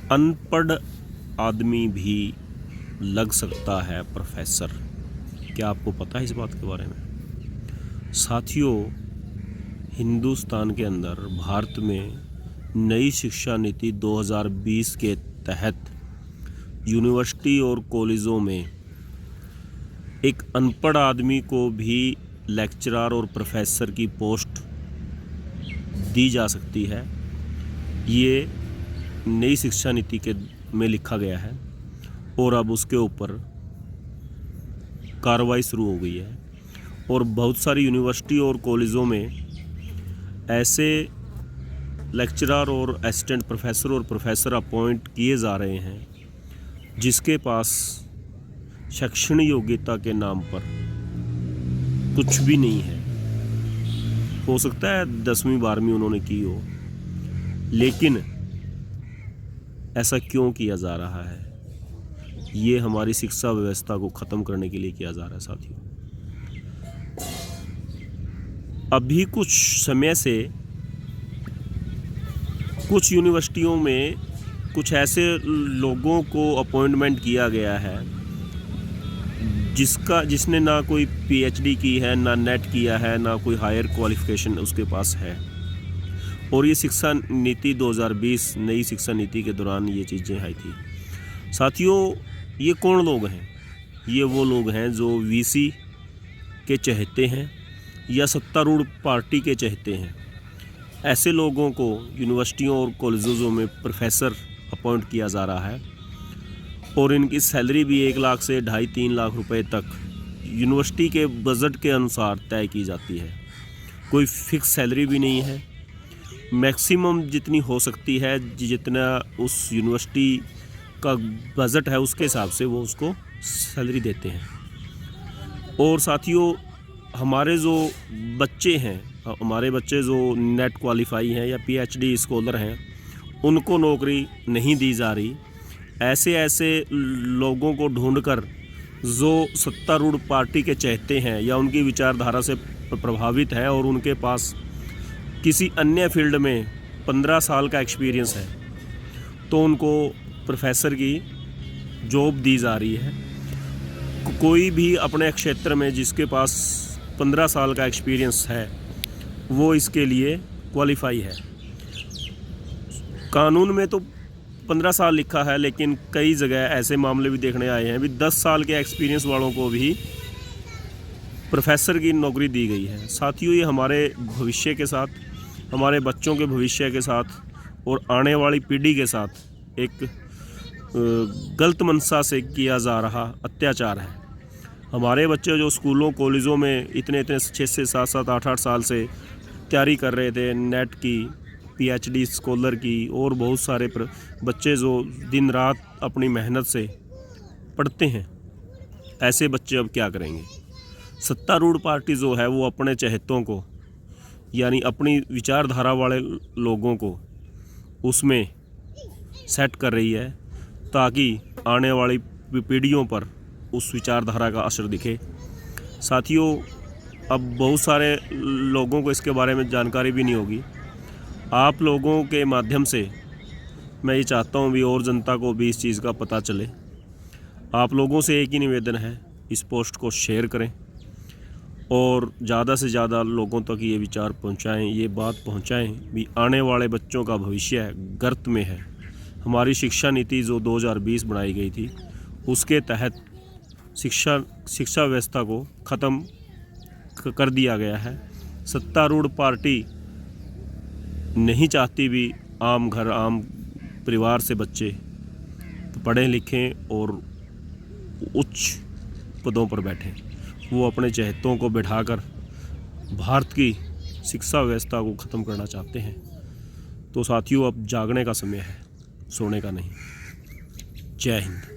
अनपढ़ आदमी भी लग सकता है प्रोफेसर। क्या आपको पता है इस बात के बारे में? साथियों, हिंदुस्तान के अंदर भारत में नई शिक्षा नीति 2020 के तहत यूनिवर्सिटी और कॉलेजों में एक अनपढ़ आदमी को भी लेक्चरर और प्रोफेसर की पोस्ट दी जा सकती है। ये नई शिक्षा नीति के में लिखा गया है और अब उसके ऊपर कार्रवाई शुरू हो गई है और बहुत सारी यूनिवर्सिटी और कॉलेजों में ऐसे लेक्चरर और असिस्टेंट प्रोफेसर और प्रोफेसर अपॉइंट किए जा रहे हैं जिसके पास शैक्षणिक योग्यता के नाम पर कुछ भी नहीं है। हो सकता है 10वीं 12वीं उन्होंने की हो, लेकिन ऐसा क्यों किया जा रहा है? ये हमारी शिक्षा व्यवस्था को ख़त्म करने के लिए किया जा रहा है। साथियों, अभी कुछ समय से कुछ यूनिवर्सिटियों में कुछ ऐसे लोगों को अपॉइंटमेंट किया गया है जिसने ना कोई पीएचडी की है, ना नेट किया है, ना कोई हायर क्वालिफिकेशन उसके पास है। और ये शिक्षा नीति 2020 नई शिक्षा नीति के दौरान ये चीज़ें आई थी। साथियों, ये कौन लोग हैं? ये वो लोग हैं जो वीसी के चहेते हैं या सत्तारूढ़ पार्टी के चहेते हैं। ऐसे लोगों को यूनिवर्सिटियों और कॉलेजों में प्रोफेसर अपॉइंट किया जा रहा है और इनकी सैलरी भी 1 लाख से 2.5-3 लाख रुपए तक यूनिवर्सिटी के बजट के अनुसार तय की जाती है। कोई फिक्स सैलरी भी नहीं है। मैक्सिमम जितनी हो सकती है, जितना उस यूनिवर्सिटी का बजट है उसके हिसाब से वो उसको सैलरी देते हैं। और साथियों, हमारे बच्चे जो नेट क्वालिफाई हैं या पीएचडी स्कॉलर हैं, उनको नौकरी नहीं दी जा रही। ऐसे लोगों को ढूंढकर जो सत्तारूढ़ पार्टी के चहेते हैं या उनकी विचारधारा से प्रभावित है और उनके पास किसी अन्य फील्ड में 15 साल का एक्सपीरियंस है, तो उनको प्रोफेसर की जॉब दी जा रही है। कोई भी अपने क्षेत्र में जिसके पास 15 साल का एक्सपीरियंस है वो इसके लिए क्वालिफाई है। कानून में तो 15 साल लिखा है, लेकिन कई जगह ऐसे मामले भी देखने आए हैं भी 10 साल के एक्सपीरियंस वालों को भी प्रोफेसर की नौकरी दी गई है। साथियों, ये हमारे भविष्य के साथ, हमारे बच्चों के भविष्य के साथ और आने वाली पीढ़ी के साथ एक गलत मंशा से किया जा रहा अत्याचार है। हमारे बच्चे जो स्कूलों कॉलेजों में इतने 6 से 7 8 साल से तैयारी कर रहे थे, नेट की, पीएचडी स्कॉलर की, और बहुत सारे बच्चे जो दिन रात अपनी मेहनत से पढ़ते हैं, ऐसे बच्चे अब क्या करेंगे? सत्तारूढ़ पार्टी जो है वो अपने चहेतों को, यानी अपनी विचारधारा वाले लोगों को उसमें सेट कर रही है ताकि आने वाली पीढ़ियों पर उस विचारधारा का असर दिखे। साथियों, अब बहुत सारे लोगों को इसके बारे में जानकारी भी नहीं होगी। आप लोगों के माध्यम से मैं ये चाहता हूँ भी और जनता को भी इस चीज़ का पता चले। आप लोगों से एक ही निवेदन है, इस पोस्ट को शेयर करें और ज़्यादा से ज़्यादा लोगों तक ये विचार पहुँचाएँ, ये बात पहुँचाएँ भी आने वाले बच्चों का भविष्य गर्त में है। हमारी शिक्षा नीति जो 2020 बनाई गई थी उसके तहत शिक्षा व्यवस्था को ख़त्म कर दिया गया है। सत्तारूढ़ पार्टी नहीं चाहती भी आम परिवार से बच्चे पढ़ें लिखें और उच्च पदों पर बैठें। वो अपने चहेतों को बिठाकर भारत की शिक्षा व्यवस्था को ख़त्म करना चाहते हैं। तो साथियों, अब जागने का समय है, सोने का नहीं। जय हिंद।